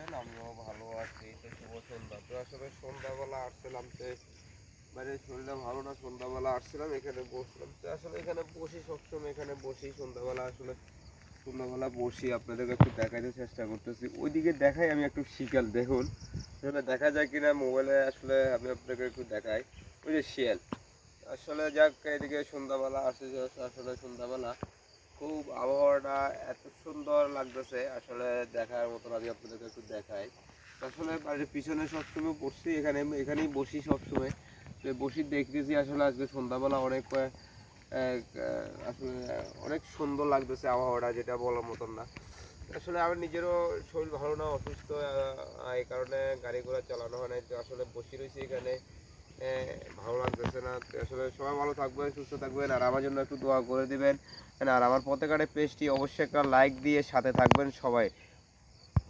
আছেন? আমিও ভালো আছি। তো শুভ সন্ধ্যা। তো আসলে সন্ধ্যাবেলা আসছিলাম মানে শরীরটা ভালো না, সন্ধ্যাবেলা আসছিলাম এখানে বসলাম। তো আসলে এখানে বসি, সবসময় এখানে বসি সন্ধ্যাবেলা। আসলে সন্ধ্যাবেলা বসি, আপনাদেরকে একটু দেখাইতে চেষ্টা করতেছি। ওইদিকে দেখাই আমি একটু শিয়াল, দেখুন আসলে দেখা যায় কিনা মোবাইলে, আসলে আমি আপনাকে একটু দেখাই। ওই যে শিয়াল, আসলে যাক এদিকে সন্ধ্যাবেলা আসে, আসলে সন্ধ্যাবেলা খুব আবহাওয়াটা এত সুন্দর লাগতেছে, আসলে দেখার মতন। আমি আপনাদেরকে একটু দেখাই। আসলে বাড়ির পিছনে সবসময় বসছি, এখানেই বসি সবসময়। তো বসি দেখতেছি আসলে আজকে সন্ধ্যাবেলা অনেক আসলে অনেক সুন্দর লাগতেছে আবহাওয়াটা, যেটা বলার মতন না। আসলে আমার নিজেরও শরীর ভালো না, অসুস্থ, এই কারণে গাড়ি ঘোড়া চালানো হয় না। তো আসলে বসে রয়েছি এখানে, ভালো লাগতেছে না। তো আসলে সবাই ভালো থাকবেন, সুস্থ থাকবেন, আর আমার জন্য একটু দোয়া করে দিবেন। আর আমার পথেঘাটে পেজটি অবশ্যই একটা লাইক দিয়ে সাথে থাকবেন সবাই।